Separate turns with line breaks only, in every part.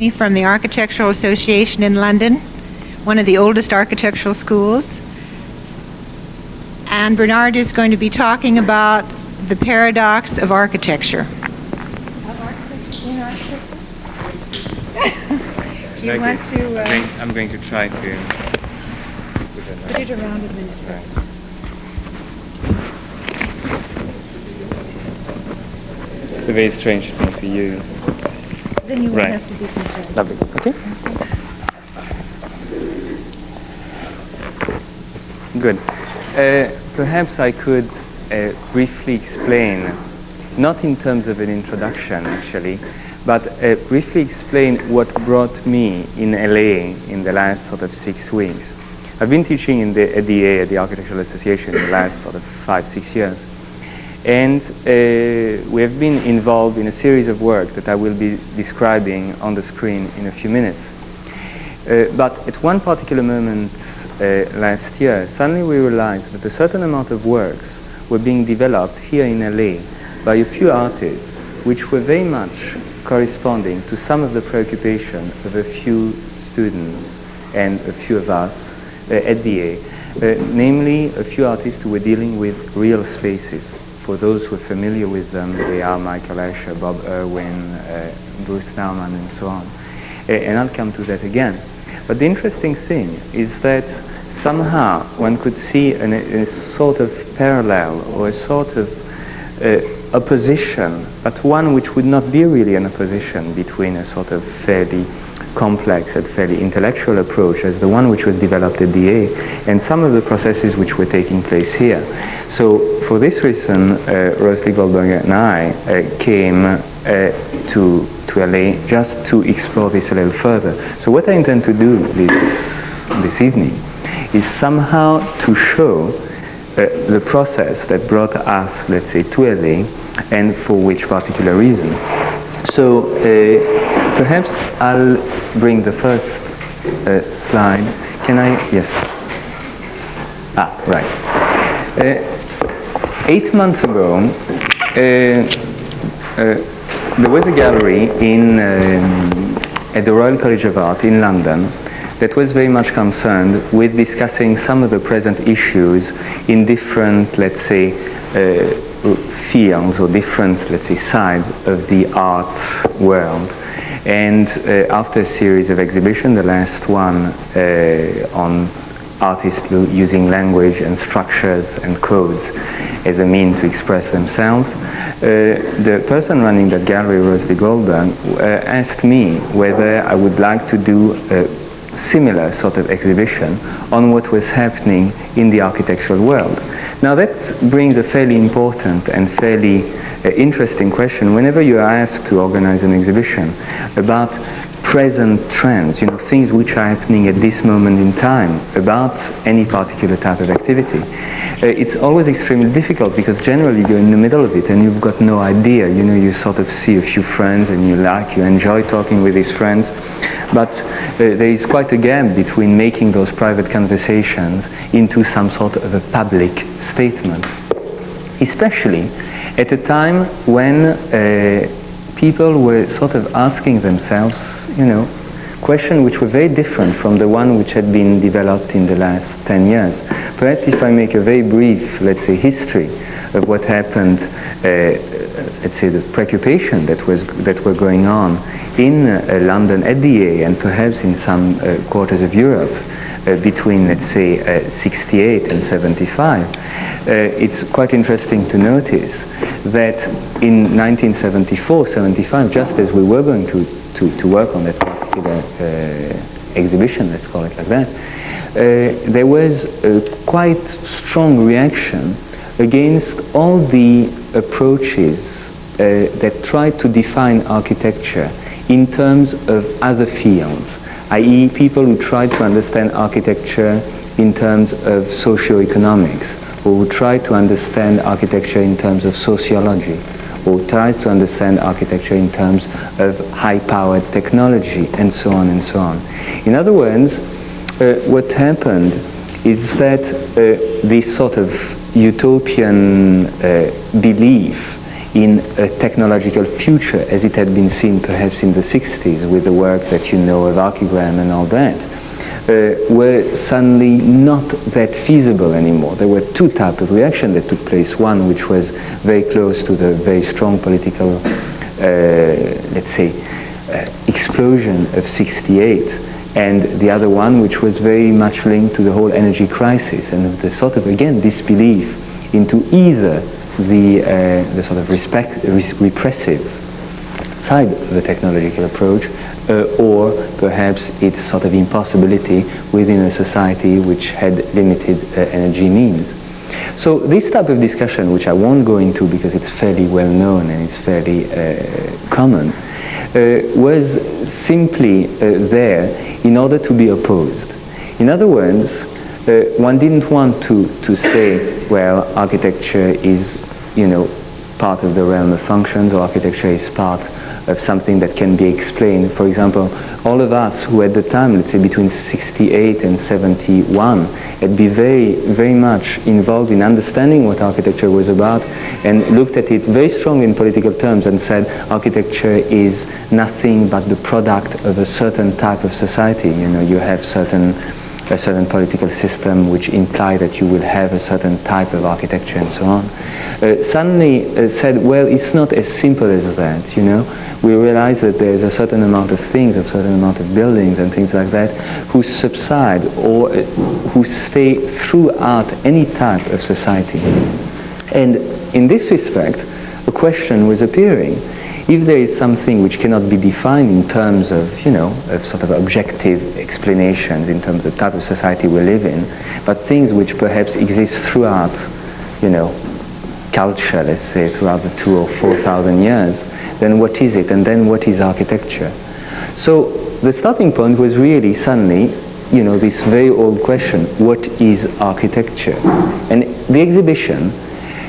from the Architectural Association in London, one of the oldest architectural schools. And Bernard is going to be talking about the paradox of architecture. Do you want to...
I'm going to try to...
Put it around a minute.
Right. It's a very strange thing to use.
Then you won't have to be concerned.
Lovely. Okay. Good. Perhaps I could briefly explain, not in terms of an introduction actually, but briefly explain what brought me in LA in the last sort of 6 weeks. I've been teaching at the Architectural Association in the last sort of 5-6 years. And we have been involved in a series of work that I will be describing on the screen in a few minutes. But at one particular moment last year, suddenly we realized that a certain amount of works were being developed here in LA by a few artists, which were very much corresponding to some of the preoccupation of a few students and a few of us at the namely a few artists who were dealing with real spaces. For those who are familiar with them, they are Michael Escher, Bob Irwin, Bruce Nauman, and so on. And I'll come to that again. But the interesting thing is that somehow one could see a sort of parallel or a sort of opposition, but one which would not be really an opposition between a sort of fairly complex and fairly intellectual approach as the one which was developed at DA and some of the processes which were taking place here. So for this reason, Rosalie Goldberger and I came to LA just to explore this a little further. So what I intend to do this evening is somehow to show the process that brought us, let's say, to LA and for which particular reason. So perhaps I'll bring the first slide. Can I? Yes. Ah, right. 8 months ago, there was a gallery at the Royal College of Art in London that was very much concerned with discussing some of the present issues in different, let's say, fields or different, let's say, sides of the art world. And after a series of exhibitions, the last one on artists using language and structures and codes as a mean to express themselves, the person running that gallery, Rosalie Goldberg, asked me whether I would like to do a similar sort of exhibition on what was happening in the architectural world. Now that brings a fairly important and fairly interesting question whenever you are asked to organize an exhibition about present trends, things which are happening at this moment in time about any particular type of activity. It's always extremely difficult because generally you're in the middle of it and you've got no idea. You sort of see a few friends and you enjoy talking with these friends, but there is quite a gap between making those private conversations into some sort of a public statement, especially at a time when people were sort of asking themselves, questions which were very different from the one which had been developed in the last 10 years. Perhaps if I make a very brief, let's say, history of what happened, let's say, the preoccupation that were going on in London at DA and perhaps in some quarters of Europe between, let's say, 68 and 75, it's quite interesting to notice that in 1974-75, just as we were going to work on that particular exhibition, let's call it like that, there was a quite strong reaction against all the approaches that tried to define architecture in terms of other fields, i.e. people who tried to understand architecture in terms of socio-economics, or who tried to understand architecture in terms of sociology, or tried to understand architecture in terms of high-powered technology, and so on and so on. In other words, what happened is that this sort of utopian belief in a technological future as it had been seen perhaps in the 60s with the work that you know of archigram and all that, were suddenly not that feasible anymore. There were two types of reaction that took place. One which was very close to the very strong political, let's say, explosion of 68, and the other one which was very much linked to the whole energy crisis and the sort of, again, disbelief into either the sort of repressive side of the technological approach, or perhaps its sort of impossibility within a society which had limited energy means. So this type of discussion, which I won't go into because it's fairly well known and it's fairly common, was simply there in order to be opposed. In other words, one didn't want to say, well, architecture is, you know, part of the realm of functions, or architecture is part of something that can be explained. For example, all of us who at the time, let's say between 68 and 71, had been very much involved in understanding what architecture was about and looked at it very strongly in political terms and said architecture is nothing but the product of a certain type of society. You know, you have a certain political system which imply that you will have a certain type of architecture and so on. Suddenly said, well, it's not as simple as that, you know. We realize that there's a certain amount of things, a certain amount of buildings and things like that, who subside or who stay throughout any type of society. And in this respect, a question was appearing. If there is something which cannot be defined in terms of, you know, of sort of objective explanations in terms of the type of society we live in, but things which perhaps exist throughout, you know, culture, let's say, throughout the 2,000 or 4,000 years, then what is it? And then what is architecture? So the starting point was really suddenly, you know, this very old question, what is architecture? And the exhibition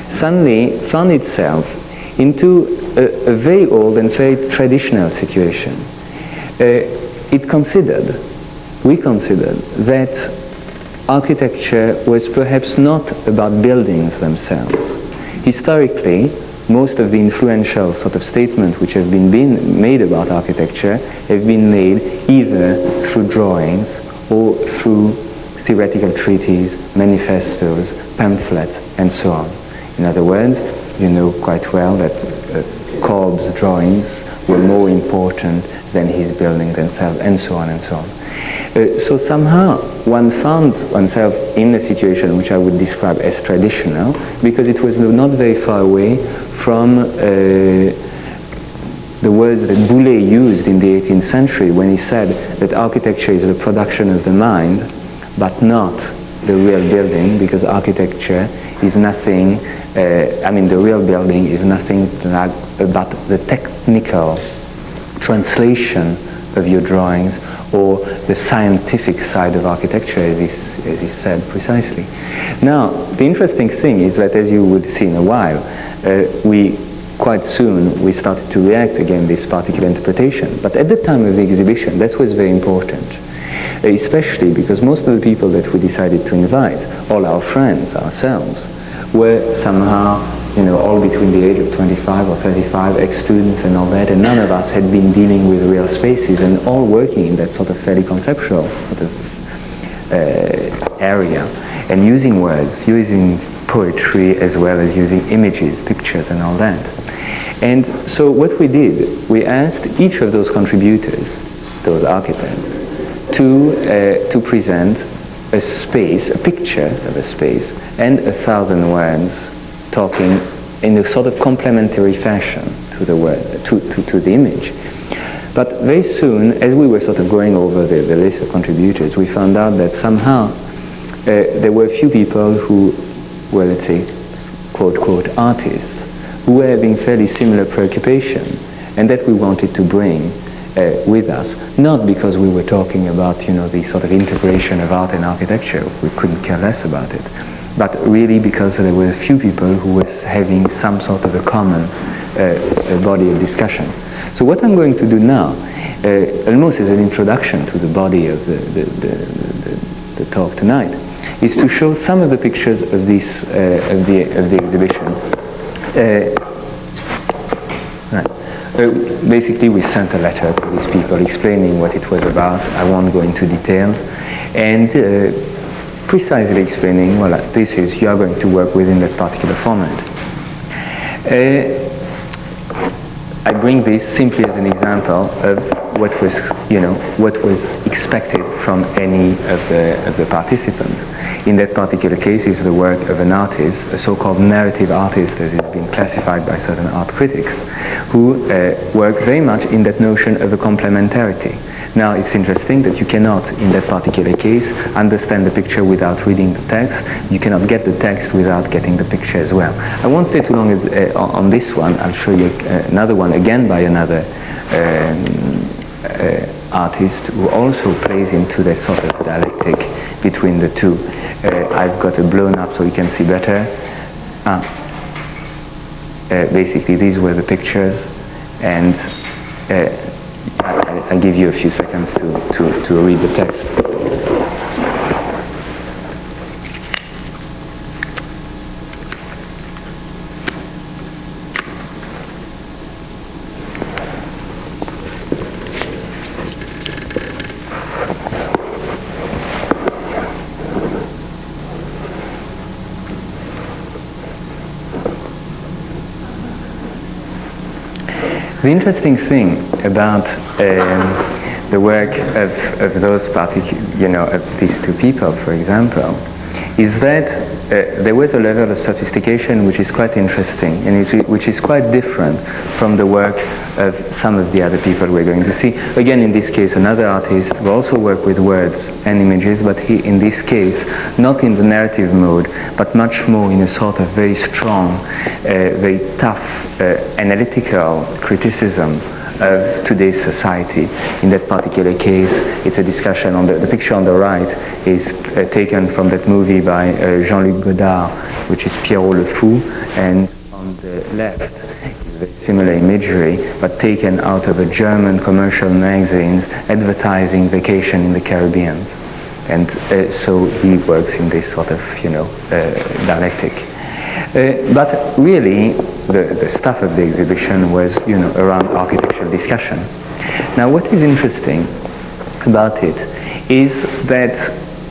suddenly found itself into a very old and very traditional situation. We considered that architecture was perhaps not about buildings themselves. Historically, most of the influential sort of statements which have been made about architecture have been made either through drawings or through theoretical treatises, manifestos, pamphlets, and so on. In other words, you know quite well that Corb's drawings were more important than his buildings themselves, and so on and so on. So somehow one found oneself in a situation which I would describe as traditional, because it was not very far away from the words that Boulez used in the 18th century when he said that architecture is the production of the mind, but not the real building, because architecture is nothing, the real building is nothing like about the technical translation of your drawings or the scientific side of architecture, as he said precisely. Now, the interesting thing is that, as you would see in a while, quite soon we started to react against this particular interpretation. But at the time of the exhibition, that was very important, especially because most of the people that we decided to invite, all our friends, ourselves, were somehow, you know, all between the age of 25 or 35, ex-students and all that, and none of us had been dealing with real spaces and all working in that sort of fairly conceptual sort of area, and using words, using poetry as well as using images, pictures and all that. And so what we did, we asked each of those contributors, those architects, to present a space, a picture of a space, and 1,000 words talking in a sort of complementary fashion to the word, to the image. But very soon, as we were sort of going over the list of contributors, we found out that somehow there were a few people who were, let's say, quote, artists, who were having fairly similar preoccupation, and that we wanted to bring with us, not because we were talking about, you know, the sort of integration of art and architecture, we couldn't care less about it, but really because there were a few people who were having some sort of a common body of discussion. So what I'm going to do now, almost as an introduction to the body of the talk tonight, is to show some of the pictures of this of the exhibition. basically we sent a letter to these people explaining what it was about. I won't go into details. And precisely explaining, well, this is, you are going to work within that particular format. I bring this simply as an example of what was, what was expected from any of the participants. In that particular case is the work of an artist, a so-called narrative artist, as it's been classified by certain art critics, who work very much in that notion of a complementarity. Now, it's interesting that you cannot, in that particular case, understand the picture without reading the text. You cannot get the text without getting the picture as well. I won't stay too long on this one. I'll show you another one, again by another artist who also plays into the sort of dialectic between the two. I've got it blown up so you can see better. Basically, these were the pictures, and I'll give you a few seconds to read the text. The interesting thing about the work of those of these two people, for example, is that there was a level of sophistication which is quite interesting and which is quite different from the work of some of the other people we're going to see. Again, in this case, another artist who also worked with words and images, but he, in this case, not in the narrative mode, but much more in a sort of very strong, very tough, analytical criticism of today's society. In that particular case, it's a discussion on the picture on the right is taken from that movie by Jean-Luc Godard, which is Pierrot le Fou, and on the left is similar imagery, but taken out of a German commercial magazines advertising vacation in the Caribbean. And so he works in this sort of, dialectic. But really, the stuff of the exhibition was, around architectural discussion. Now, what is interesting about it is that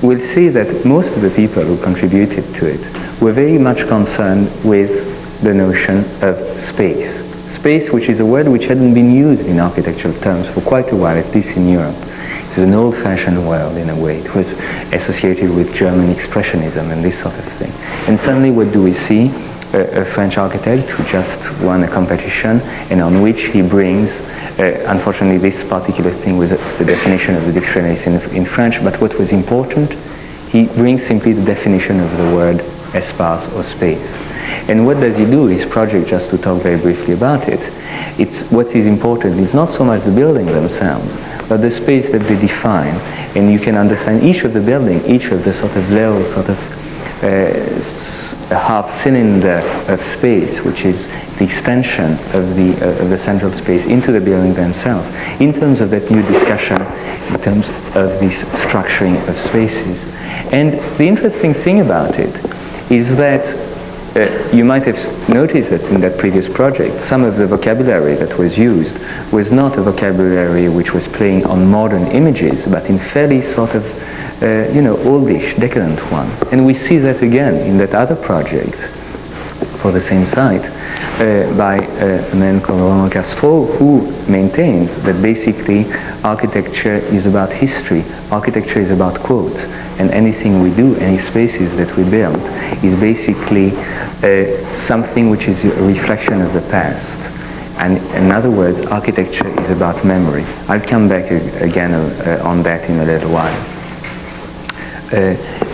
we'll see that most of the people who contributed to it were very much concerned with the notion of space. Space, which is a word which hadn't been used in architectural terms for quite a while, at least in Europe. It was an old-fashioned word in a way. It was associated with German expressionism and this sort of thing. And suddenly what do we see? A French architect who just won a competition and on which he brings, unfortunately this particular thing was the definition of the dictionaries in French, but what was important, he brings simply the definition of the word espace or space. And what does he do? His project, just to talk very briefly about it, what is important is not so much the building themselves, but the space that they define. And you can understand each of the building, each of the sort of little sort of a half cylinder of space, which is the extension of the central space into the building themselves, in terms of that new discussion, in terms of this structuring of spaces. And the interesting thing about it is that you might have noticed that in that previous project, some of the vocabulary that was used was not a vocabulary which was playing on modern images, but in fairly sort of oldish, decadent one. And we see that again in that other project for the same site by a man called Romain Castro, who maintains that basically architecture is about history, architecture is about quotes, and anything we do, any spaces that we build, is basically something which is a reflection of the past. And in other words, architecture is about memory. I'll come back again on that in a little while.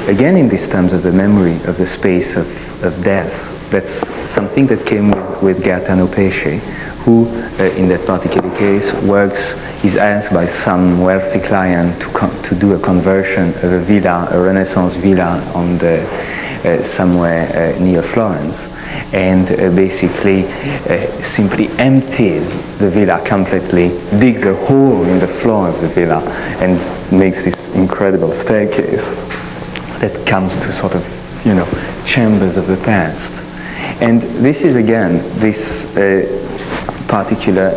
Again, in these terms of the memory of the space of death, that's something that came with Gaetano Pesce, who, in that particular case, is asked by some wealthy client to do a conversion of a villa, a Renaissance villa, on somewhere near Florence, and basically simply empties the villa completely, digs a hole in the floor of the villa, and makes this incredible staircase that comes to sort of, chambers of the past. And this is again, this particular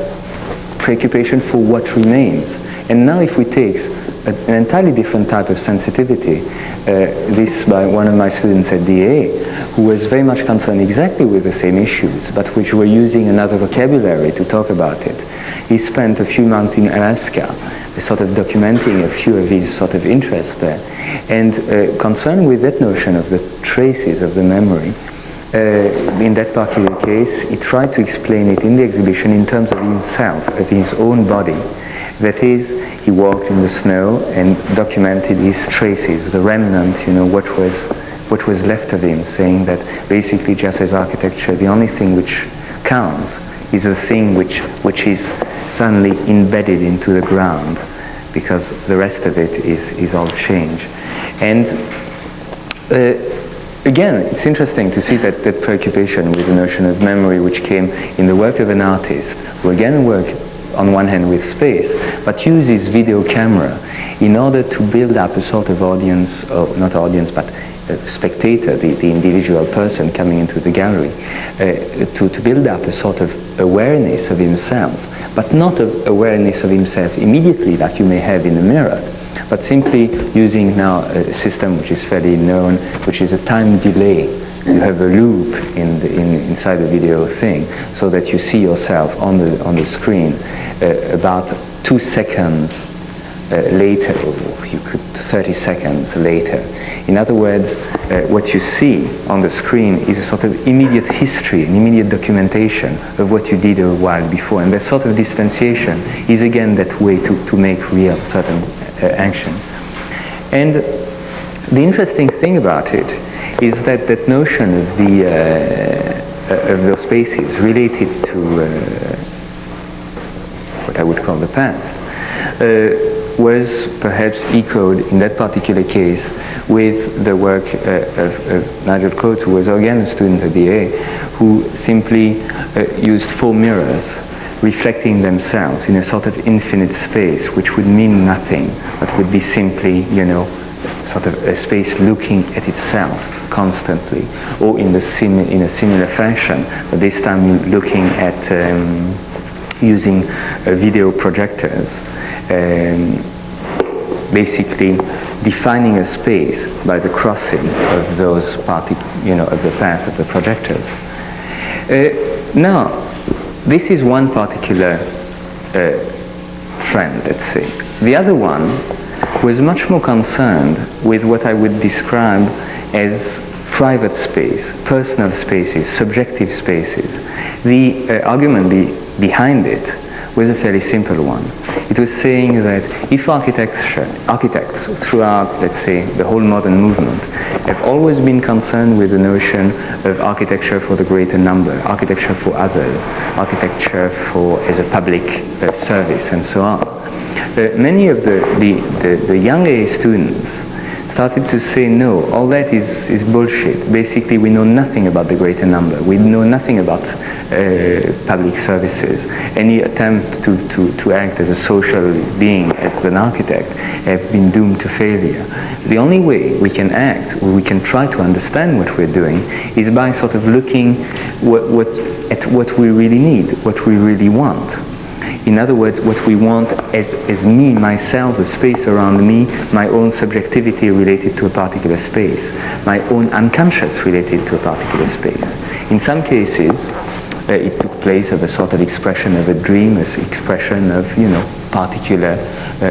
preoccupation for what remains. And now if we take an entirely different type of sensitivity, this by one of my students at DA, who was very much concerned exactly with the same issues, but which were using another vocabulary to talk about it. He spent a few months in Alaska, sort of documenting a few of his sort of interests there. And concerned with that notion of the traces of the memory, in that particular case, he tried to explain it in the exhibition in terms of himself, of his own body. That is, he walked in the snow and documented his traces, the remnant, you know, what was left of him, saying that basically just as architecture, the only thing which counts is the thing which is suddenly embedded into the ground, because the rest of it is all change. And again, it's interesting to see that preoccupation with the notion of memory which came in the work of an artist, who again worked on one hand with space, but uses video camera in order to build up a sort of audience, or not audience, but spectator, the individual person coming into the gallery, to build up a sort of awareness of himself, but not of awareness of himself immediately like you may have in a mirror, but simply using now a system which is fairly known, which is a time delay. You have a loop inside the video thing, so that you see yourself on the screen about 2 seconds later, or you could 30 seconds later. In other words, what you see on the screen is a sort of immediate history, an immediate documentation of what you did a while before, and that sort of distanciation is again that way to make real certain action. And the interesting thing about it is that that notion of of those spaces related to what I would call the past was perhaps echoed in that particular case with the work of Nigel Coates, who was again a student at the A, who simply used 4 mirrors reflecting themselves in a sort of infinite space, which would mean nothing, but would be simply, you know, sort of a space looking at itself constantly, or in a similar fashion, but this time looking at using video projectors, basically defining a space by the crossing of those of the path of the projectors. Now, this is one particular trend, let's say. The other one was much more concerned with what I would describe as private space, personal spaces, subjective spaces. The argument behind it was a fairly simple one. It was saying that if architects throughout, let's say, the whole modern movement have always been concerned with the notion of architecture for the greater number, architecture for others, architecture as a public service, and so on, many of the young A students started to say, no, all that is bullshit. Basically, we know nothing about the greater number. We know nothing about public services. Any attempt to act as a social being, as an architect, have been doomed to failure. The only way we can act, or we can try to understand what we're doing, is by sort of looking at what we really need, what we really want. In other words, what we want as me, myself, the space around me, my own subjectivity related to a particular space, my own unconscious related to a particular space. In some cases, it took place of a sort of expression of a dream, an expression of, particular,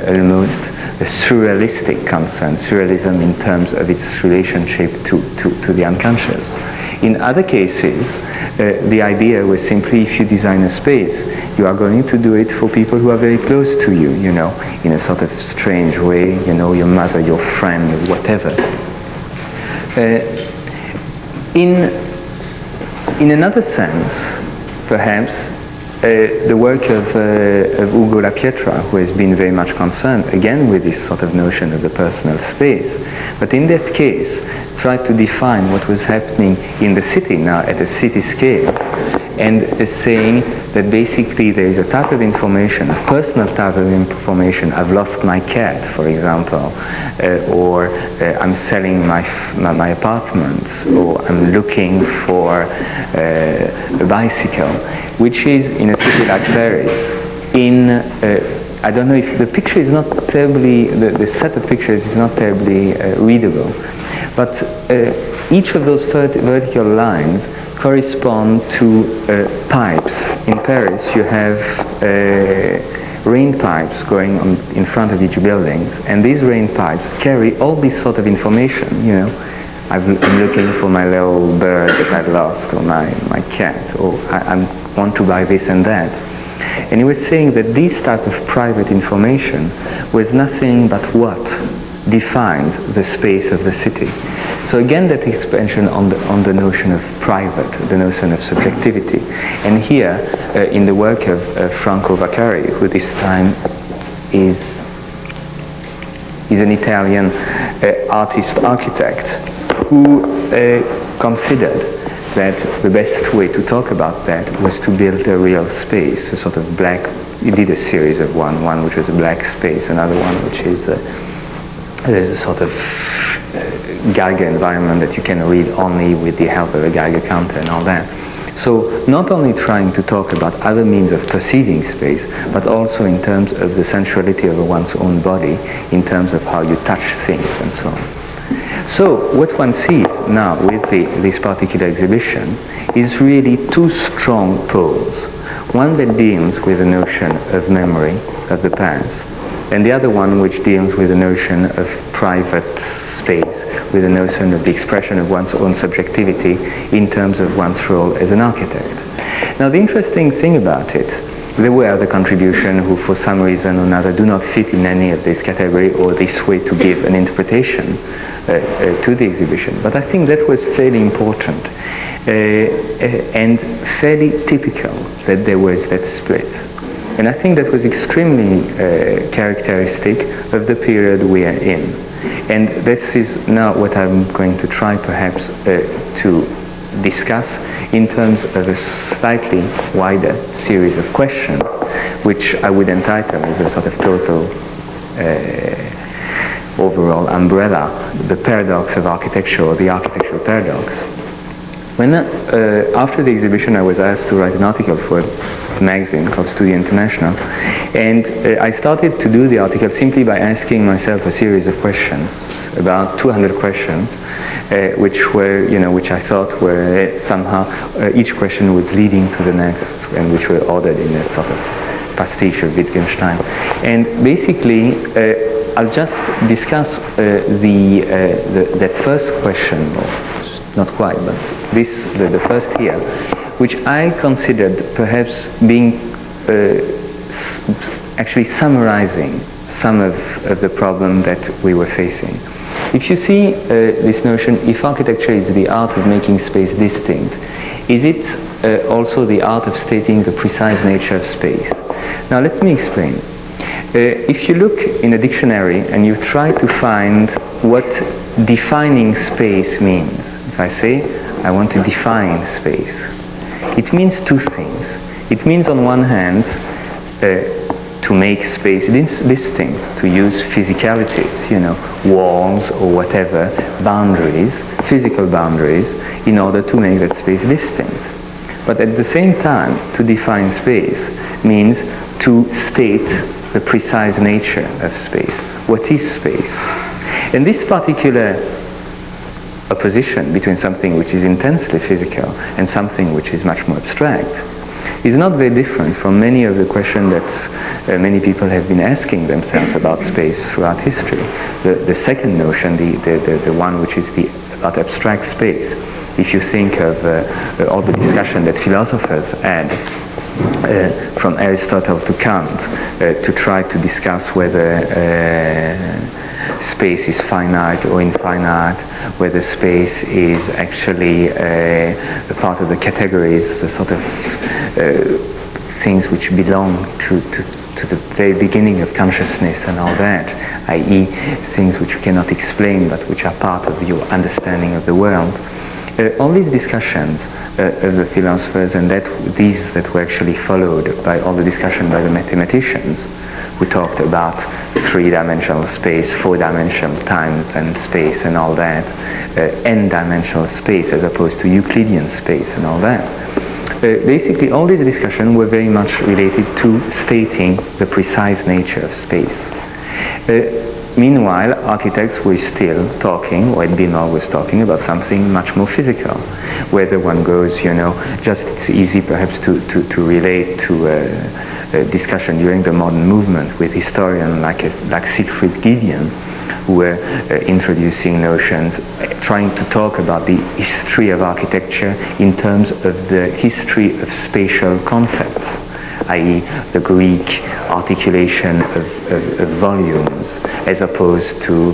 almost a surrealistic concern, surrealism in terms of its relationship to the unconscious. In other cases, the idea was simply, if you design a space, you are going to do it for people who are very close to you, in a sort of strange way, your mother, your friend, whatever. In another sense, perhaps, the work of Ugo La Pietra, who has been very much concerned, again, with this sort of notion of the personal space, but in that case, tried to define what was happening in the city now at a city scale, and saying that basically there is a type of information, a personal type of information. I've lost my cat, for example, or I'm selling my apartment, or I'm looking for a bicycle, which is, in a city like Paris, I don't know if the picture is not terribly, the set of pictures is not terribly readable, but each of those vertical lines correspond to pipes. In Paris, you have rain pipes going on in front of each buildings, and these rain pipes carry all this sort of information, you know. I'm looking for my little bird that I've lost, or my cat, or I want to buy this and that. And he was saying that this type of private information was nothing but what defines the space of the city. So again, that expansion on the notion of private, the notion of subjectivity. And here, in the work of Franco Vicari, who this time is an Italian artist-architect, who considered that the best way to talk about that was to build a real space, a sort of black. He did a series of one which was a black space, another one which is a sort of Geiger environment that you can read only with the help of a Geiger counter and all that. So not only trying to talk about other means of perceiving space, but also in terms of the sensuality of one's own body, in terms of how you touch things and so on. So what one sees now with this particular exhibition is really two strong poles. One that deals with the notion of memory of the past, and the other one which deals with the notion of private space, with the notion of the expression of one's own subjectivity in terms of one's role as an architect. Now the interesting thing about it, there were other contributions who for some reason or another do not fit in any of this category or this way to give an interpretation to the exhibition. But I think that was fairly important and fairly typical that there was that split. And I think that was extremely characteristic of the period we are in. And this is now what I'm going to try perhaps to discuss in terms of a slightly wider series of questions, which I would entitle as a sort of total overall umbrella, the paradox of architecture, or the architectural paradox. When after the exhibition I was asked to write an article for a magazine called Studio International, and I started to do the article simply by asking myself a series of questions, about 200 questions, which were, which I thought were somehow, each question was leading to the next, and which were ordered in a sort of pastiche of Wittgenstein. And basically, I'll just discuss that first question, or not quite, but the first here, which I considered perhaps being actually summarizing some of the problem that we were facing. If you see this notion, if architecture is the art of making space distinct, is it also the art of stating the precise nature of space? Now let me explain. If you look in a dictionary and you try to find what defining space means, if I say I want to define space, it means two things. It means on one hand to make space distinct, to use physicalities, walls or whatever, boundaries, physical boundaries, in order to make that space distinct. But at the same time, to define space means to state the precise nature of space. What is space? And this particular opposition between something which is intensely physical and something which is much more abstract is not very different from many of the questions that many people have been asking themselves about space throughout history. The second notion, the one which is about abstract space, if you think of all the discussion that philosophers had from Aristotle to Kant to try to discuss whether space is finite or infinite, whether space is actually a part of the categories, the sort of things which belong to the very beginning of consciousness and all that, i.e. things which you cannot explain but which are part of your understanding of the world. All these discussions of the philosophers, and these that were actually followed by all the discussion by the mathematicians, who talked about three-dimensional space, four-dimensional times and space and all that, n-dimensional space as opposed to Euclidean space and all that. basically all these discussions were very much related to stating the precise nature of space. Meanwhile, architects were still talking, or Edbinor was talking about something much more physical. Whether one goes, just it's easy perhaps to relate to a discussion during the modern movement with historians like Siegfried Gideon, who were introducing notions, trying to talk about the history of architecture in terms of the history of spatial concepts, i.e. the Greek articulation of volumes, as opposed to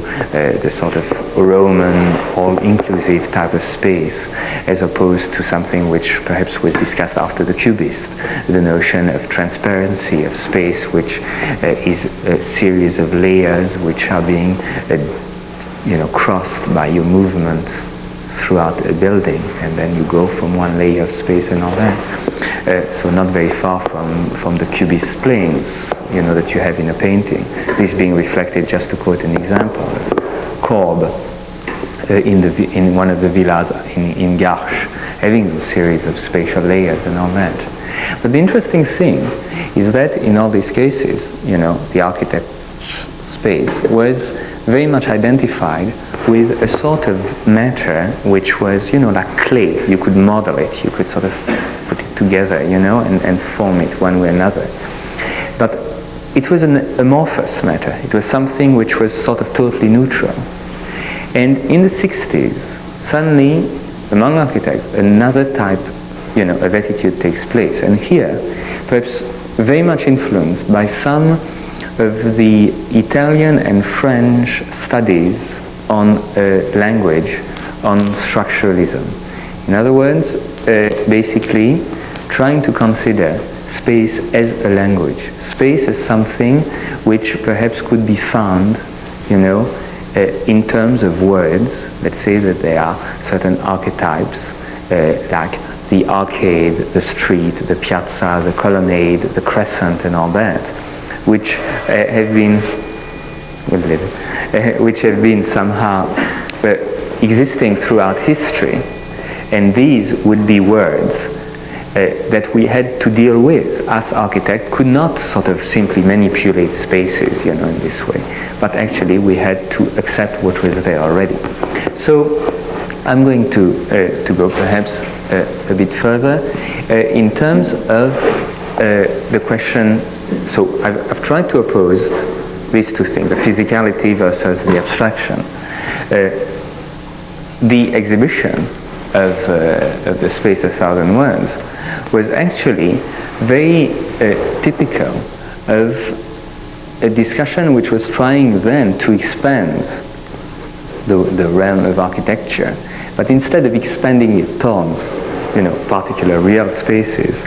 the sort of Roman all-inclusive type of space, as opposed to something which perhaps was discussed after the Cubist, the notion of transparency of space, which is a series of layers which are being crossed by your movement throughout a building, and then you go from one layer of space and all that. So not very far from the cubist planes, that you have in a painting. This being reflected, just to quote an example, of Corbe in one of the villas in Garches, having a series of spatial layers and all that. But the interesting thing is that in all these cases, the architect's space was very much identified with a sort of matter which was, like clay. You could model it, you could sort of put it together, and form it one way or another. But it was an amorphous matter. It was something which was sort of totally neutral. And in the 60s, suddenly, among architects, another type, of attitude takes place. And here, perhaps very much influenced by some of the Italian and French studies on language, on structuralism. In other words, basically trying to consider space as a language. Space as something which perhaps could be found, in terms of words. Let's say that there are certain archetypes, like the arcade, the street, the piazza, the colonnade, the crescent, and all that, which have been somehow existing throughout history, and these would be words that we had to deal with as architects. Could not sort of simply manipulate spaces, in this way, but actually we had to accept what was there already. So I'm going to go perhaps a bit further in terms of the question. So I've tried to oppose these two things, the physicality versus the abstraction. The exhibition of the Space 1,000 Words was actually very typical of a discussion which was trying then to expand the realm of architecture, but instead of expanding it towards, particular real spaces,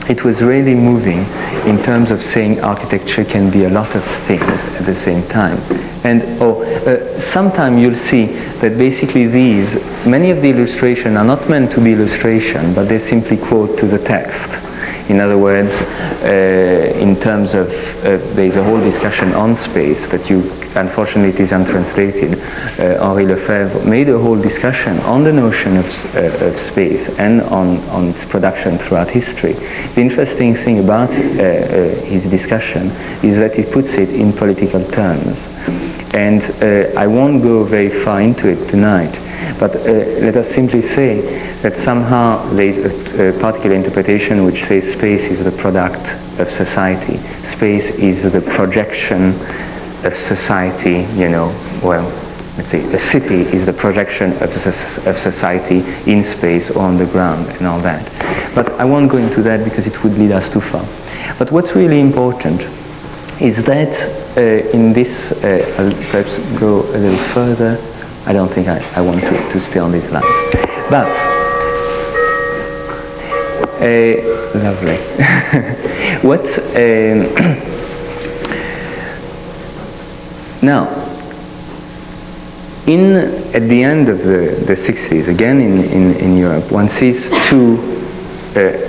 it was really moving in terms of saying architecture can be a lot of things at the same time. And sometimes you'll see that basically many of the illustrations are not meant to be illustration, but they simply quote to the text. In other words, in terms of, there's a whole discussion on space that unfortunately it is untranslated. Henri Lefebvre made a whole discussion on the notion of space and on its production throughout history. The interesting thing about his discussion is that he puts it in political terms. And I won't go very far into it tonight, but let us simply say that somehow there is a particular interpretation which says space is the product of society. Space is the projection of society, let's say a city is the projection of society in space or on the ground and all that. But I won't go into that because it would lead us too far. But what's really important is that in this, I'll perhaps go a little further. I don't think I want to stay on these lines. But, lovely. Now, at the end of the 60s, again in Europe, one sees two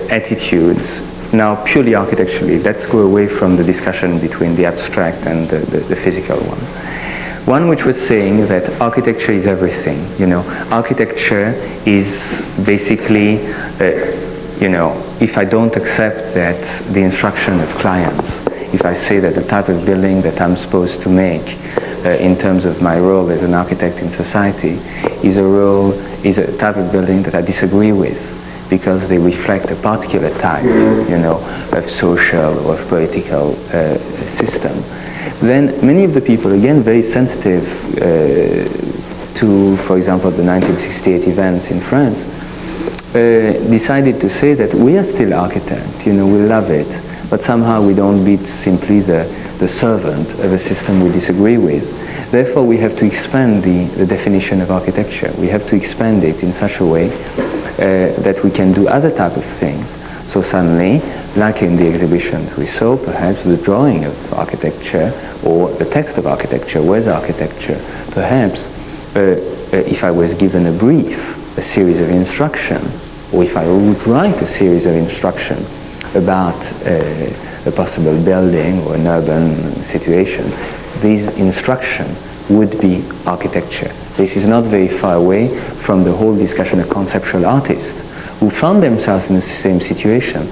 attitudes. Now, purely architecturally, let's go away from the discussion between the abstract and the physical one. One which was saying that architecture is everything. Architecture is basically if I don't accept that the instruction of clients, if I say that the type of building that I'm supposed to make in terms of my role as an architect in society is a type of building that I disagree with, because they reflect a particular type, of social or of political system, then many of the people, again, very sensitive to, for example, the 1968 events in France, decided to say that we are still architects, we love it, but somehow we don't be simply the servant of a system we disagree with. Therefore, we have to expand the definition of architecture. We have to expand it in such a way that we can do other type of things. So suddenly, like in the exhibitions we saw, perhaps the drawing of architecture or the text of architecture was architecture. Perhaps if I was given a brief, a series of instruction, or if I would write a series of instruction about a possible building or an urban situation, this instruction would be architecture. This is not very far away from the whole discussion of conceptual artists who found themselves in the same situation.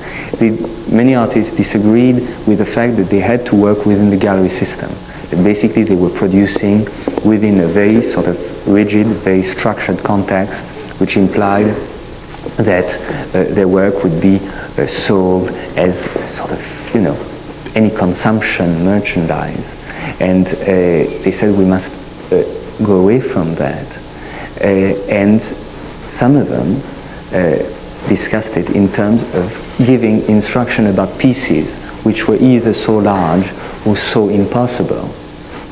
Many artists disagreed with the fact that they had to work within the gallery system. That basically they were producing within a very sort of rigid, very structured context, which implied that their work would be sold as sort of, any consumption merchandise. And they said we must go away from that. And some of them discussed it in terms of giving instruction about pieces which were either so large or so impossible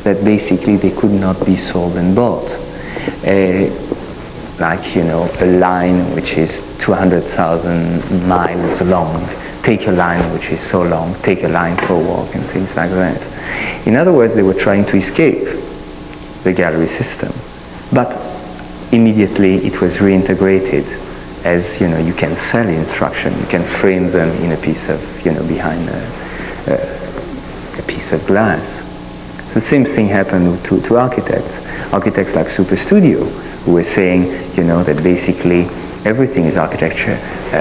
that basically they could not be sold and bought. Like, a line which is 200,000 miles long. Take a line which is so long, take a line for a walk, and things like that. In other words, they were trying to escape the gallery system. But immediately it was reintegrated as, you can sell instruction, you can frame them in a piece of, behind a piece of glass. So the same thing happened to architects. Architects like Super Studio, who were saying, that basically everything is architecture.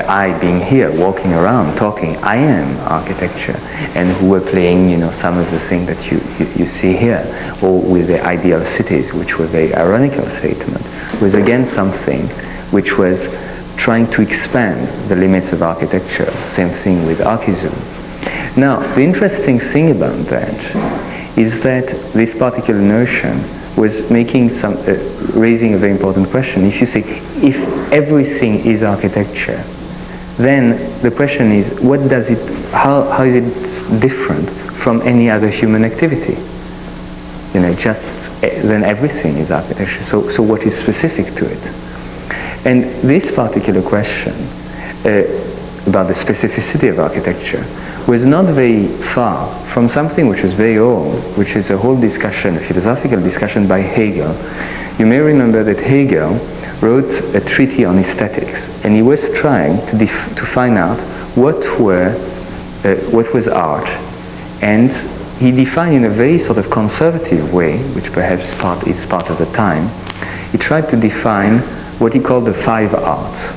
I being here, walking around, talking, I am architecture. And who were playing, some of the things that you see here, or with the ideal cities, which were very ironical statement, was again something which was trying to expand the limits of architecture. Same thing with archism. Now, the interesting thing about that is that this particular notion was making raising a very important question. If you say, if everything is architecture, then the question is, how is it different from any other human activity? Then everything is architecture. So what is specific to it? And this particular question about the specificity of architecture was not very far from something which is very old, which is a whole discussion, a philosophical discussion by Hegel. You may remember that Hegel wrote a treatise on aesthetics, and he was trying to find out what was art, and he defined in a very sort of conservative way, which perhaps is part of the time. He tried to define what he called the 5 arts.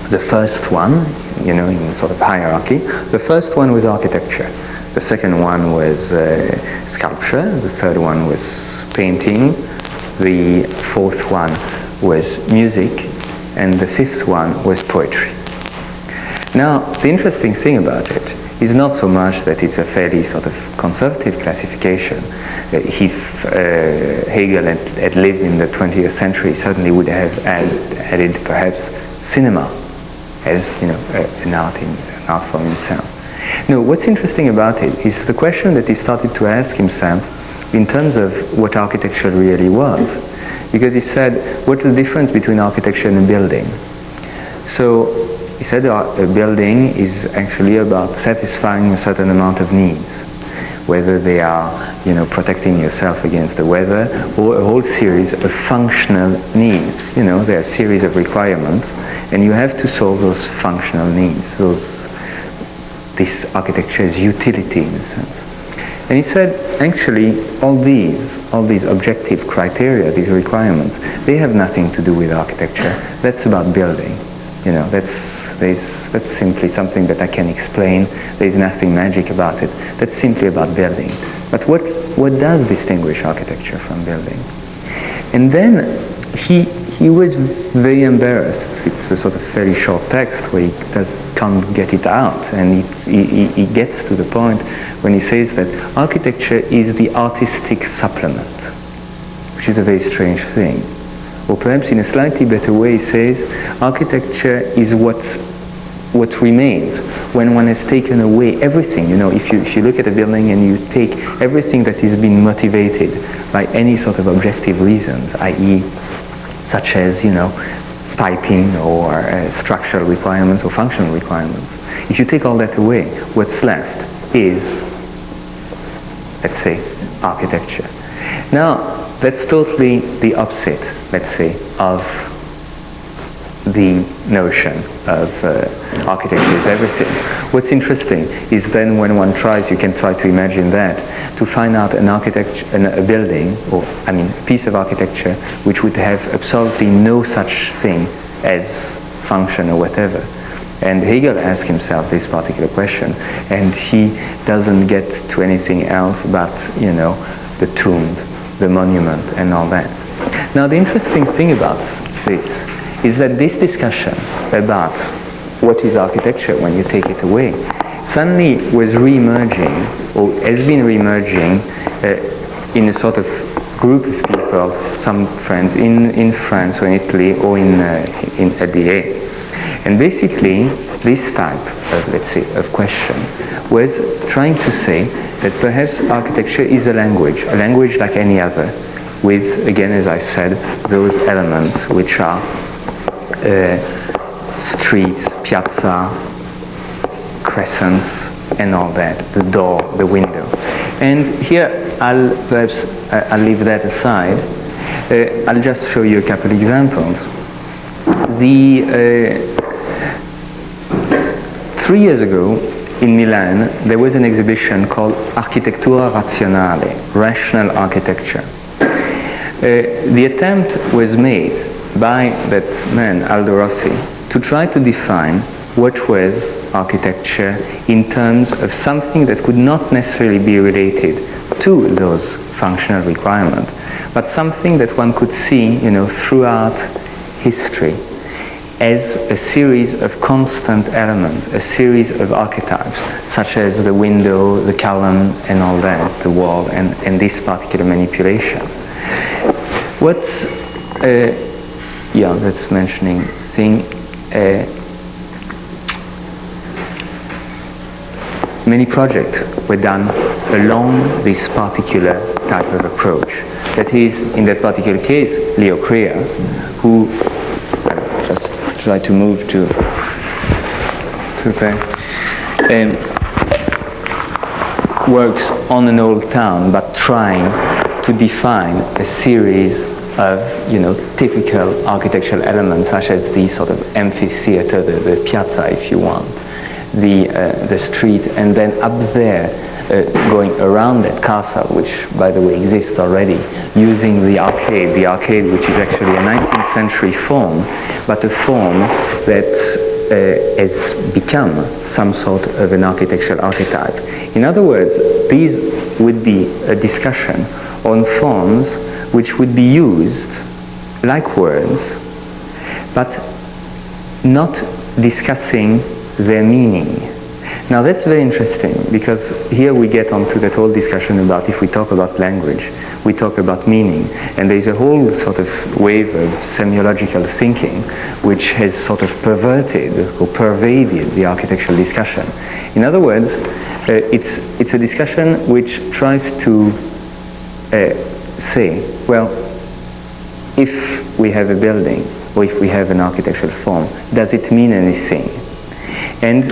The first one, in a sort of hierarchy, the first one was architecture. The second one was sculpture. The third one was painting. The fourth one was music. And the fifth one was poetry. Now, the interesting thing about it is not so much that it's a fairly sort of conservative classification. If Hegel had lived in the 20th century, certainly would have added perhaps cinema as an art form itself. No, what's interesting about it is the question that he started to ask himself in terms of what architecture really was. Because he said, what's the difference between architecture and a building? So he said a building is actually about satisfying a certain amount of needs, whether they are protecting yourself against the weather or a whole series of functional needs. There are a series of requirements, and you have to solve those functional needs. This architecture is utility in a sense. And he said, actually, all these objective criteria, these requirements, they have nothing to do with architecture. That's about building. You know, that's simply something that I can explain. There's nothing magic about it. That's simply about building. But what does distinguish architecture from building? And then he was very embarrassed. It's a sort of very short text where he can't get it out, and he gets to the point when he says that architecture is the artistic supplement, which is a very strange thing. Or perhaps in a slightly better way, he says architecture is what remains when one has taken away everything. You know, if you look at a building and you take everything that is being motivated by any sort of objective reasons, i.e. such as, you know, piping or structural requirements or functional requirements, if you take all that away, what's left is, let's say, architecture. Now, that's totally the opposite, let's say, of the notion of architecture is everything. What's interesting is then when one tries, you can try to imagine that, to find out a building, or I mean a piece of architecture which would have absolutely no such thing as function or whatever. And Hegel asked himself this particular question, and he doesn't get to anything else but, you know, the tomb, the monument, and all that. Now, the interesting thing about this is that this discussion about what is architecture when you take it away suddenly was re-emerging, or has been re-emerging in a sort of group of people, some friends in France or in Italy or at the A. And basically, this type of, let's say, of question was trying to say that perhaps architecture is a language like any other, with, again, as I said, those elements which are streets, piazza, crescents, and all that, the door, the window. And here, I'll leave that aside. I'll just show you a couple of examples. 3 years ago, in Milan, there was an exhibition called Architettura Razionale, Rational Architecture. The attempt was made by that man, Aldo Rossi, to try to define what was architecture in terms of something that could not necessarily be related to those functional requirements, but something that one could see, you know, throughout history as a series of constant elements, a series of archetypes, such as the window, the column, and all that, the wall, and this particular manipulation. What's that's mentioning thing. Many projects were done along this particular type of approach. That is, in that particular case, Leo Crea, who just try to move to there, works on an old town, but trying to define a series of, you know, typical architectural elements, such as the sort of amphitheater, the piazza, if you want, the street, and then up there, going around that castle, which, by the way, exists already, using the arcade, which is actually a 19th century form, but a form that has become some sort of an architectural archetype. In other words, these would be a discussion on forms which would be used like words, but not discussing their meaning. Now that's very interesting, because here we get onto that whole discussion about, if we talk about language, we talk about meaning, and there's a whole sort of wave of semiological thinking which has sort of perverted or pervaded the architectural discussion. In other words, it's a discussion which tries to say, well, if we have a building or if we have an architectural form, does it mean anything? And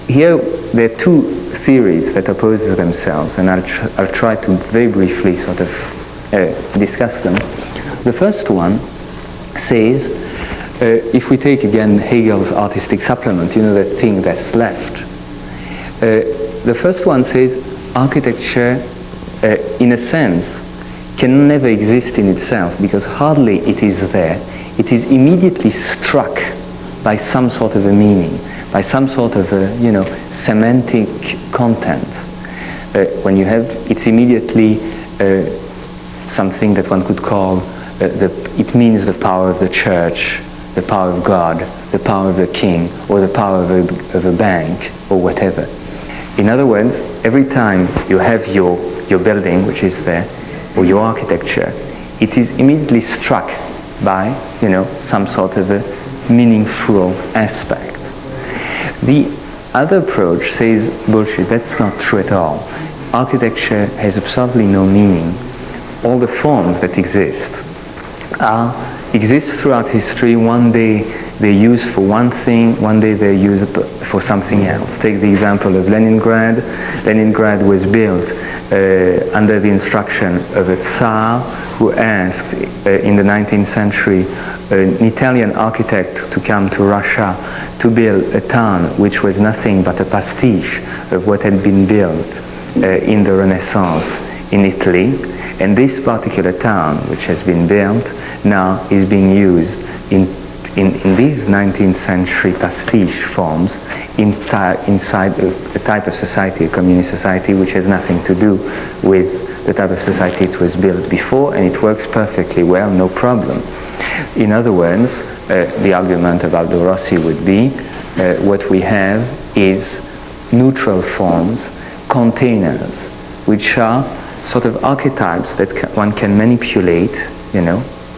here there are two theories that oppose themselves, and I'll try to very briefly sort of discuss them. The first one says, if we take again Hegel's artistic supplement, you know, that thing that's left. The first one says architecture, in a sense, can never exist in itself, because hardly it is there. It is immediately struck by some sort of a meaning, by some sort of a, semantic content. When you have, it's immediately something that one could call, it means the power of the church, the power of God, the power of the king, or the power of a bank, or whatever. In other words, every time you have your building, which is there, or your architecture, it is immediately struck by, some sort of a meaningful aspect. The other approach says, bullshit, that's not true at all. Architecture has absolutely no meaning. All the forms that exist throughout history. One day they're used for one thing, one day they're used for something else. Take the example of Leningrad. Leningrad was built under the instruction of a Tsar who asked in the 19th century an Italian architect to come to Russia to build a town which was nothing but a pastiche of what had been built in the Renaissance in Italy. And this particular town, which has been built, now is being used in these 19th century pastiche forms inside a type of society, a communist society, which has nothing to do with the type of society it was built before, and it works perfectly well, no problem. In other words, the argument of Aldo Rossi would be, what we have is neutral forms, containers, which are sort of archetypes that one can manipulate,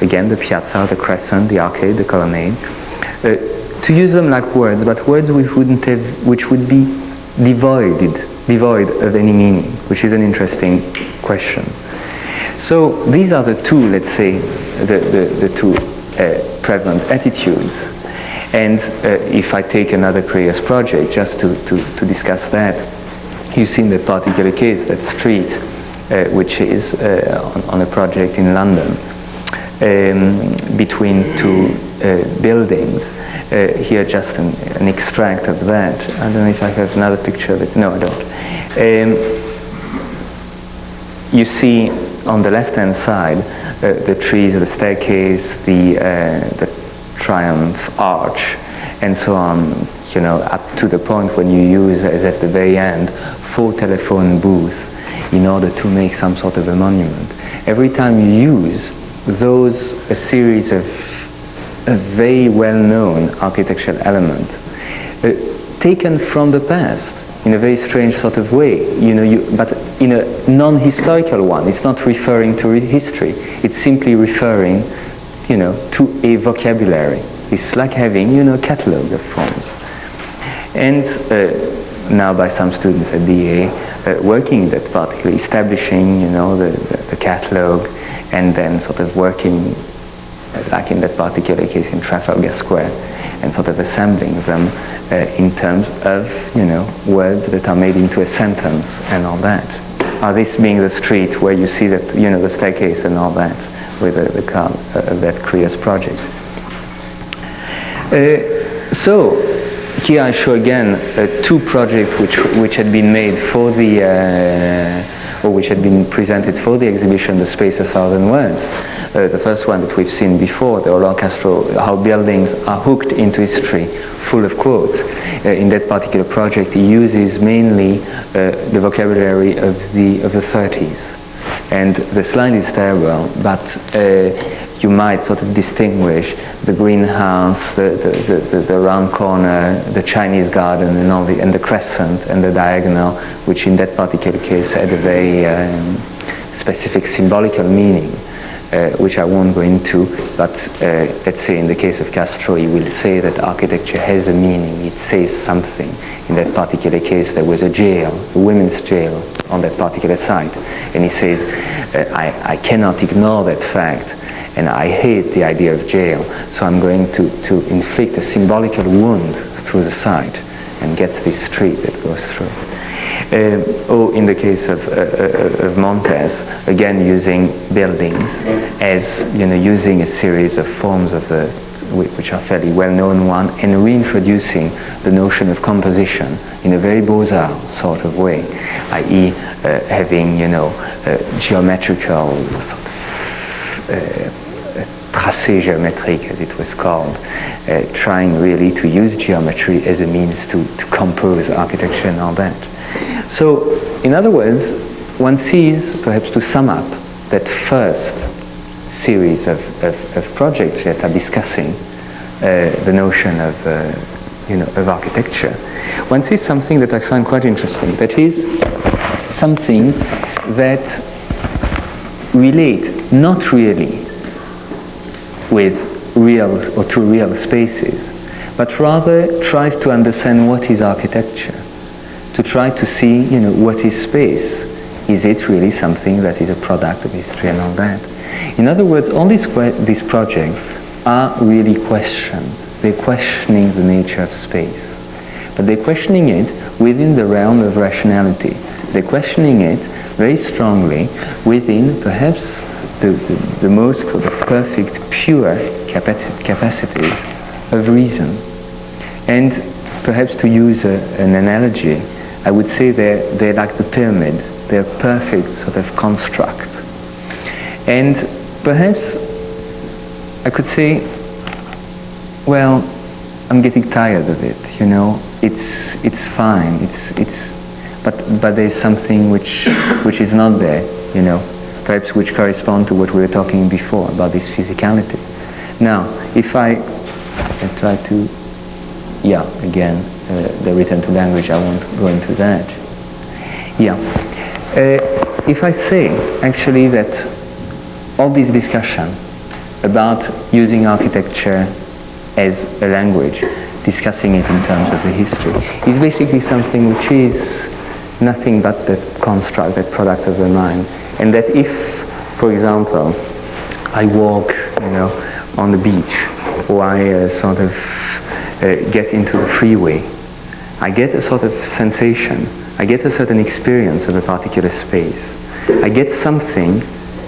again, the piazza, the crescent, the arcade, the colonnade, to use them like words, but words which would be devoid of any meaning, which is an interesting question. So these are the two, let's say, the two prevalent attitudes. And if I take another Crea's project, just to discuss that, you see in that particular case, that street, which is on a project in London, between two buildings. Here just an extract of that. I don't know if I have another picture of it. No, I don't. You see on the left-hand side the trees, the staircase, the triumph arch, and so on, up to the point when you use, as at the very end, 4 telephone booths in order to make some sort of a monument. Every time you use a series of a very well-known architectural element taken from the past in a very strange sort of way, but in a non-historical one. It's not referring to history. It's simply referring, to a vocabulary. It's like having, a catalog of forms. And now by some students at DA working that particularly, establishing, the catalog, and then sort of working, like in that particular case in Trafalgar Square, and sort of assembling them in terms of, words that are made into a sentence and all that. This being the street where you see that, the staircase and all that, with the car of that Crea's project. So here I show again 2 projects which had been made for the or which had been presented for the exhibition, The Space of Thousand Words. The first one that we've seen before, the Roland Castro, how buildings are hooked into history, full of quotes. In that particular project, he uses mainly the vocabulary of the 30s. And the slide is terrible, but you might sort of distinguish the greenhouse, the round corner, the Chinese garden, and the crescent and the diagonal, which in that particular case had a very specific symbolical meaning, which I won't go into. But let's say in the case of Castro, he will say that architecture has a meaning. It says something. In that particular case, there was a jail, a women's jail, on that particular site, and he says, I cannot ignore that fact. And I hate the idea of jail, so I'm going to inflict a symbolical wound through the site, and gets this street that goes through. Or in the case of Montes, again using buildings as, using a series of forms of which are fairly well-known one, and reintroducing the notion of composition in a very Beaux-Arts sort of way, i.e. Having, geometrical sort of tracé géométrique, as it was called, trying really to use geometry as a means to compose architecture and all that. So, in other words, one sees, perhaps to sum up, that first series of projects that are discussing the notion of architecture. One sees something that I find quite interesting. That is something that relate not really with real or to real spaces, but rather tries to understand what is architecture, to try to see, what is space. Is it really something that is a product of history and all that? In other words, all these projects are really questions. They're questioning the nature of space. But they're questioning it within the realm of rationality. They're questioning it very strongly within perhaps the most sort of perfect, pure capacities of reason. And perhaps to use an analogy, I would say they're like the pyramid. They're a perfect sort of construct. And perhaps I could say, well, I'm getting tired of it, It's fine. But there's something which is not there, perhaps which correspond to what we were talking before about this physicality. Now, if I try to, again, the return to language, I won't go into that. If I say actually that all this discussion about using architecture as a language, discussing it in terms of the history, is basically something which is nothing but the construct, that product of the mind. And that if, for example, I walk, on the beach, or I get into the freeway, I get a sort of sensation, I get a certain experience of a particular space. I get something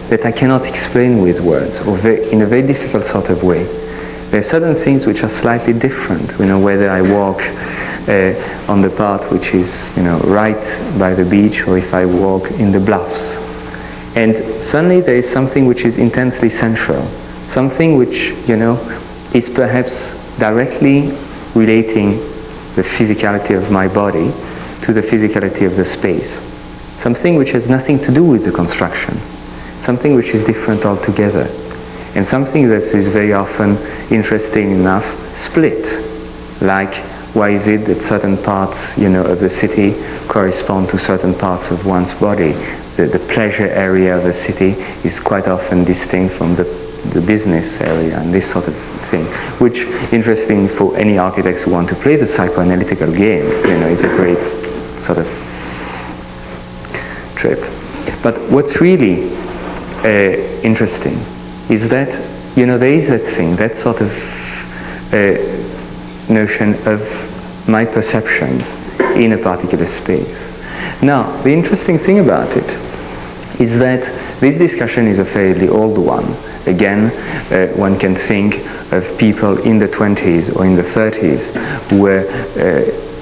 that I cannot explain with words, or in a very difficult sort of way. There are certain things which are slightly different, whether I walk on the part which is, right by the beach, or if I walk in the bluffs. And suddenly there is something which is intensely central, something which, is perhaps directly relating the physicality of my body to the physicality of the space. Something which has nothing to do with the construction, something which is different altogether, and something that is very often, interesting enough, split. Like, why is it that certain parts, of the city correspond to certain parts of one's body? The pleasure area of a city is quite often distinct from the business area, and this sort of thing, which, interesting for any architects who want to play the psychoanalytical game, is a great sort of trip. But what's really interesting is that, there is that thing, that sort of notion of my perceptions in a particular space. Now, the interesting thing about it is that this discussion is a fairly old one. Again, one can think of people in the 20s or in the 30s who were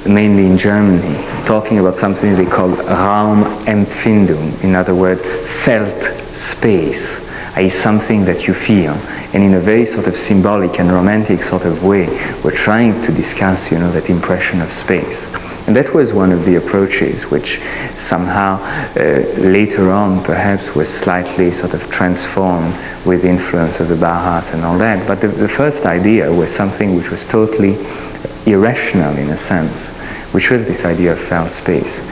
mainly in Germany, talking about something they call Raumempfindung, in other words, felt space, i.e. something that you feel. And in a very sort of symbolic and romantic sort of way, we're trying to discuss, that impression of space. And that was one of the approaches which somehow later on perhaps was slightly sort of transformed with the influence of the Bauhaus and all that. But the first idea was something which was totally irrational in a sense, which was this idea of felt space.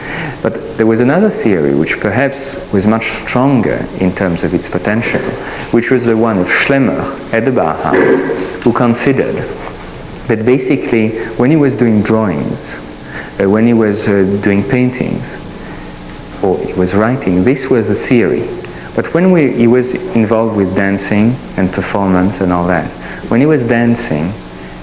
But there was another theory which perhaps was much stronger in terms of its potential, which was the one of Schlemmer at the Bauhaus, who considered that basically when he was doing drawings, when he was doing paintings, or he was writing, this was the theory. But when he was involved with dancing and performance and all that, when he was dancing,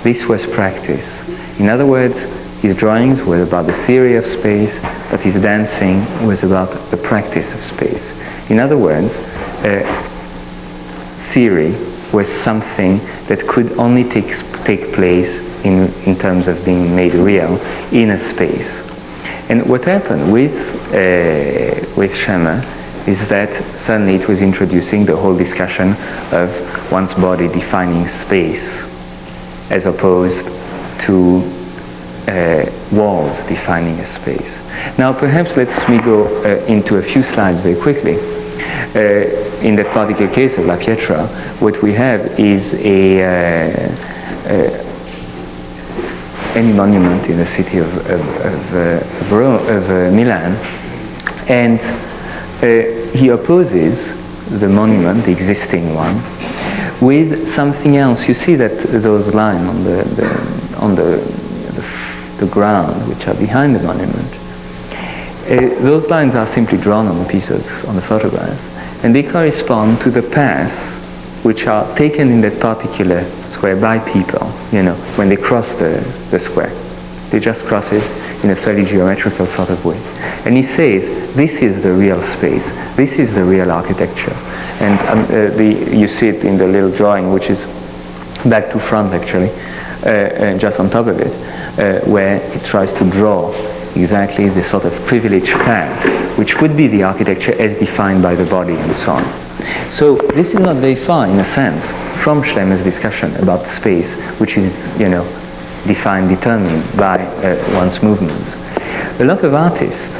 this was practice. In other words, his drawings were about the theory of space, but his dancing was about the practice of space. In other words, theory was something that could only take place in terms of being made real in a space. And what happened with Schlemmer is that suddenly it was introducing the whole discussion of one's body defining space as opposed to walls defining a space. Now perhaps let me go into a few slides very quickly. In that particular case of La Pietra, what we have is any monument in the city of Milan, and he opposes the monument, the existing one, with something else. You see that those lines on the ground, which are behind the monument. Those lines are simply drawn on a piece on the photograph, and they correspond to the paths which are taken in that particular square by people, when they cross the square. They just cross it in a fairly geometrical sort of way. And he says, this is the real space, this is the real architecture. And you see it in the little drawing, which is back to front actually, just on top of it, where it tries to draw exactly the sort of privileged paths, which would be the architecture as defined by the body and so on. So this is not very far, in a sense, from Schlemmer's discussion about space, which is, defined, determined by one's movements. A lot of artists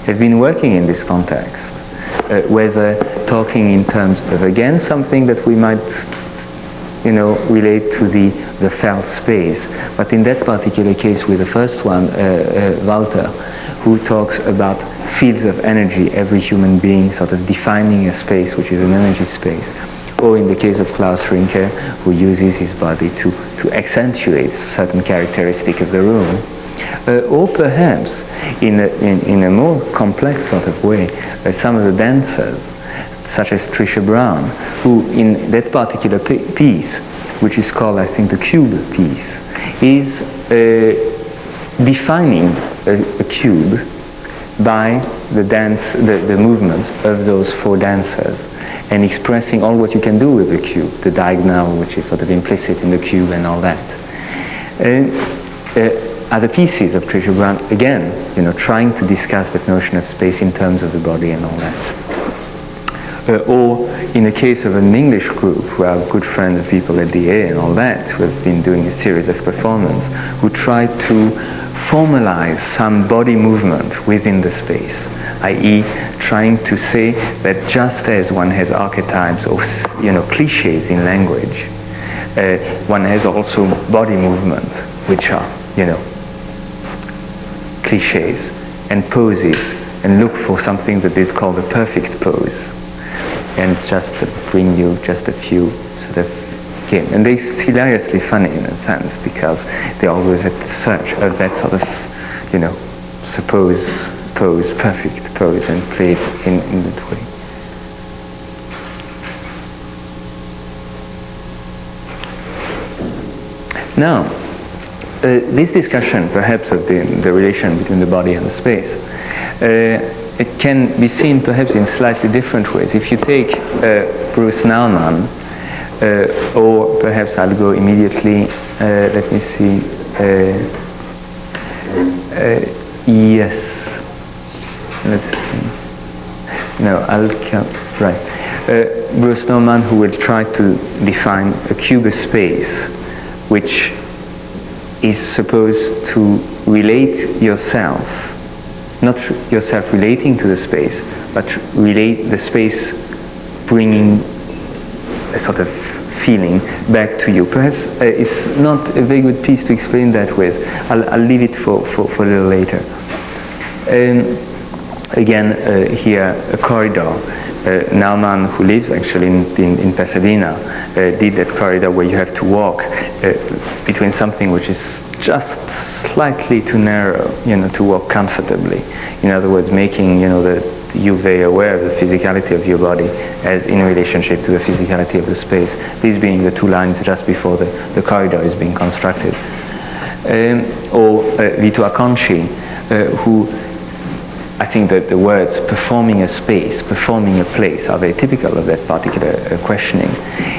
have been working in this context, whether talking in terms of, again, something that we might, relate to the felt space, but in that particular case with the first one, Walter, who talks about fields of energy, every human being sort of defining a space which is an energy space, or in the case of Klaus Rinke, who uses his body to accentuate certain characteristic of the room, or perhaps in a more complex sort of way, some of the dancers, such as Trisha Brown, who in that particular piece, which is called, I think, the cube piece, is defining a cube by the movements of those four dancers, and expressing all what you can do with the cube, the diagonal, which is sort of implicit in the cube and all that. Other pieces of Trisha Brown, again, trying to discuss that notion of space in terms of the body and all that. Or in the case of an English group who are good friends of people at the A and all that, who have been doing a series of performances, who try to formalize some body movement within the space, i.e. trying to say that just as one has archetypes or cliches in language, one has also body movement, which are cliches and poses, and look for something that they'd call the perfect pose, and just to bring you just a few sort of game. And they're hilariously funny in a sense, because they're always at the search of that sort of, suppose pose, perfect pose, and play it in that way. Now, this discussion, perhaps, of the relation between the body and the space, it can be seen perhaps in slightly different ways. If you take Bruce Nauman, or perhaps I'll go immediately, let me see, yes, let's see, no, I'll count, right. Bruce Nauman, who will try to define a cube space, which is supposed to relate yourself, not yourself relating to the space, but relate the space bringing a sort of feeling back to you. Perhaps it's not a very good piece to explain that with. I'll leave it for a little later. Again, here, a corridor. Nauman, who lives actually in Pasadena, did that corridor where you have to walk between something which is just slightly too narrow, to walk comfortably. In other words, making, you very aware of the physicality of your body as in relationship to the physicality of the space. These being the two lines just before the corridor is being constructed. Or Vito Acconci, who I think that the words performing a space, performing a place are very typical of that particular questioning.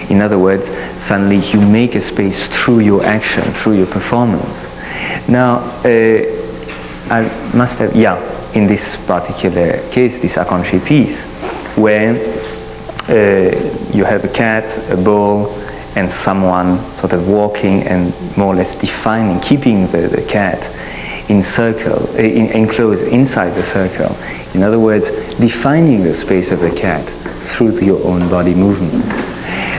In other words, suddenly you make a space through your action, through your performance. Now, I must have, in this particular case, this Acconci piece, where you have a cat, a ball, and someone sort of walking and more or less defining, keeping the cat enclosed inside the circle. In other words, defining the space of the cat through your own body movement.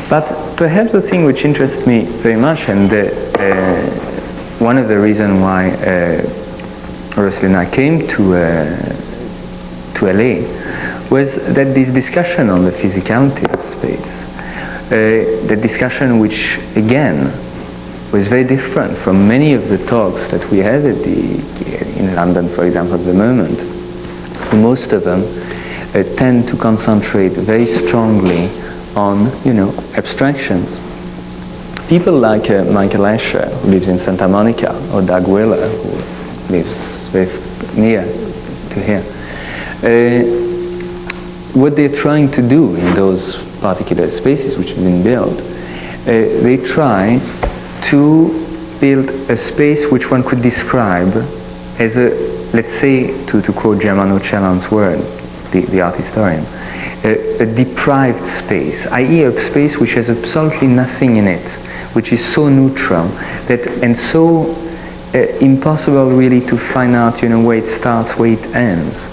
But perhaps the thing which interests me very much, and one of the reasons why Ursula and I came to LA, was that this discussion on the physicality of space, the discussion which, again, was very different from many of the talks that we had in London, for example, at the moment. Most of them tend to concentrate very strongly on, abstractions. People like Michael Asher, who lives in Santa Monica, or Doug Wheeler, who lives very near to here. What they're trying to do in those particular spaces which have been built, they try to build a space which one could describe as a, let's say, to quote Germano Cellan's word, the art historian, a deprived space, i.e. a space which has absolutely nothing in it, which is so neutral that, and so impossible really to find out, where it starts, where it ends.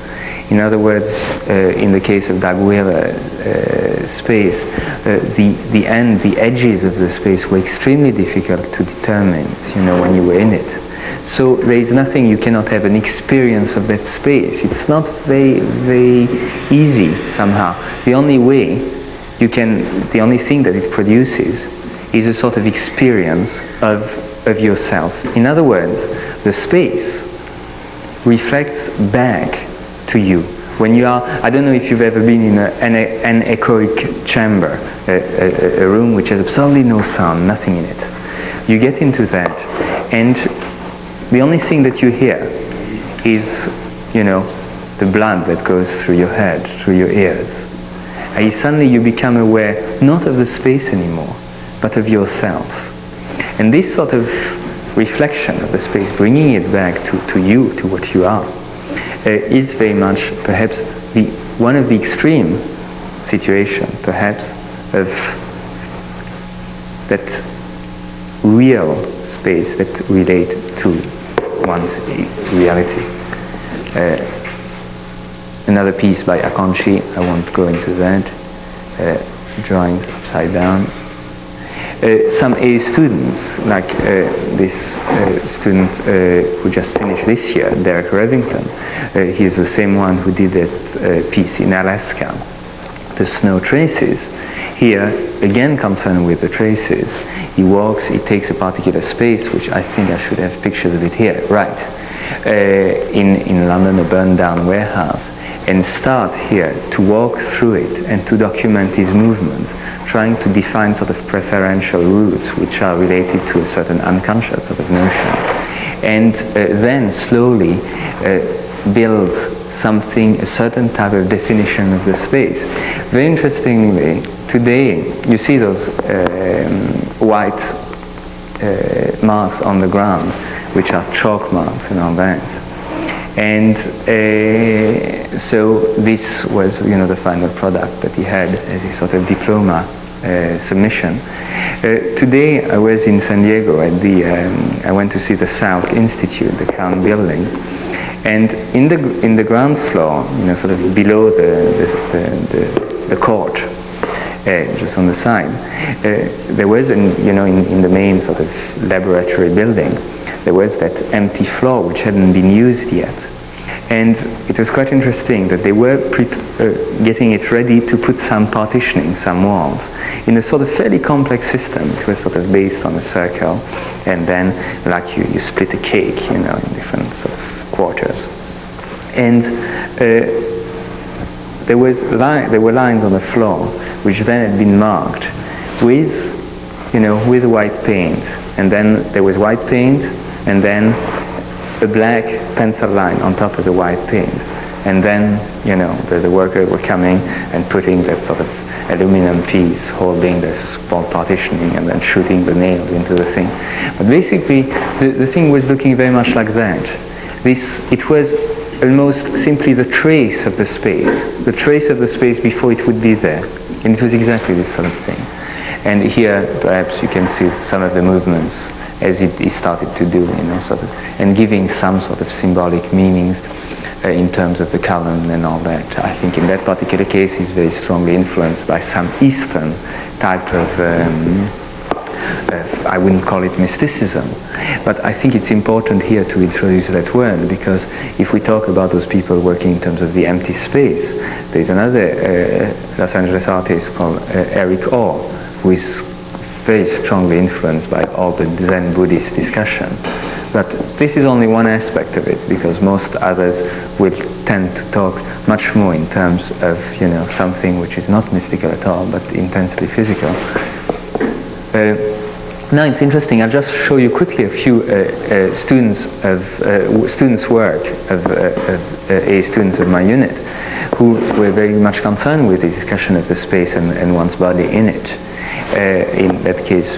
In other words, in the case of Doug Wheeler space, the edges of the space were extremely difficult to determine, when you were in it. So there is nothing, you cannot have an experience of that space. It's not very, very easy somehow. The only way the only thing that it produces is a sort of experience of yourself. In other words, the space reflects back to you. When you are, I don't know if you've ever been in an echoic chamber, a room which has absolutely no sound, nothing in it. You get into that, and the only thing that you hear is, the blood that goes through your head, through your ears. And suddenly you become aware not of the space anymore, but of yourself. And this sort of reflection of the space, bringing it back to you, to what you are, is very much perhaps one of the extreme situations, perhaps, of that real space that relate to one's reality. Another piece by Akonchi, I won't go into that, drawings upside down. Some A students, like this student who just finished this year, Derek Revington, he's the same one who did this piece in Alaska, the snow traces. Here, again concerned with the traces, he walks, he takes a particular space, which I think I should have pictures of it here, right, in London, a burned down warehouse, and start here to walk through it and to document his movements, trying to define sort of preferential routes which are related to a certain unconscious sort of notion, and then slowly build something, a certain type of definition of the space. Very interestingly, today you see those white marks on the ground, which are chalk marks and all that. And so this was, the final product that he had as his sort of diploma submission. Today I was in San Diego at I went to see the Salk Institute, the Crown building, and in the ground floor, sort of below the court, just on the side, there was, in the main sort of laboratory building, there was that empty floor which hadn't been used yet. And it was quite interesting that they were getting it ready to put some partitioning, some walls, in a sort of fairly complex system. It was sort of based on a circle, and then like you split a cake, in different sort of quarters. And there were lines on the floor which then had been marked with white paint, and then there was white paint, and then a black pencil line on top of the white paint, and then the workers were coming and putting that sort of aluminum piece holding this small partitioning and then shooting the nails into the thing. But basically the thing was looking very much like that. It was almost simply the trace of the space before it would be there. And it was exactly this sort of thing. And here, perhaps you can see some of the movements as it started to do, you know, sort of, and giving some sort of symbolic meanings in terms of the column and all that. I think in that particular case, he's very strongly influenced by some Eastern type of I wouldn't call it mysticism, but I think it's important here to introduce that word, because if we talk about those people working in terms of the empty space, there's another Los Angeles artist called Eric Orr, who is very strongly influenced by all the Zen Buddhist discussion. But this is only one aspect of it, because most others will tend to talk much more in terms of, you know, something which is not mystical at all, but intensely physical. Now it's interesting. I'll just show you quickly a few students' work of students of my unit, who were very much concerned with the discussion of the space and one's body in it. In that case,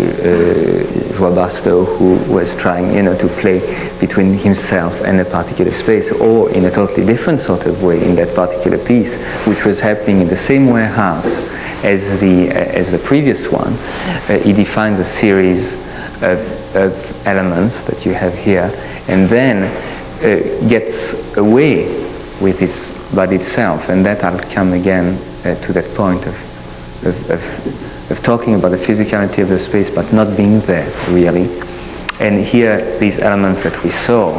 Robusto, who was trying, you know, to play between himself and a particular space, or in a totally different sort of way in that particular piece, which was happening in the same warehouse as the previous one. He defines a series of elements that you have here, and then gets away with his body itself, and that I'll come again to that point of talking about the physicality of the space, but not being there really. And here, these elements that we saw,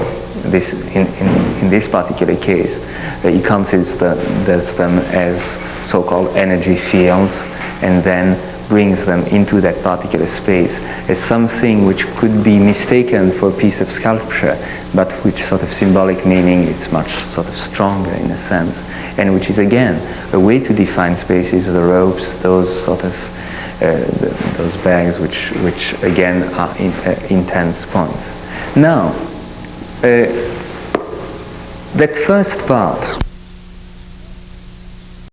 this in this particular case, he considers them as so-called energy fields, and then brings them into that particular space as something which could be mistaken for a piece of sculpture, but which sort of symbolic meaning is much sort of stronger in a sense, and which is again a way to define spaces, the ropes, those sort of those bags, which again are intense points. Now, that first part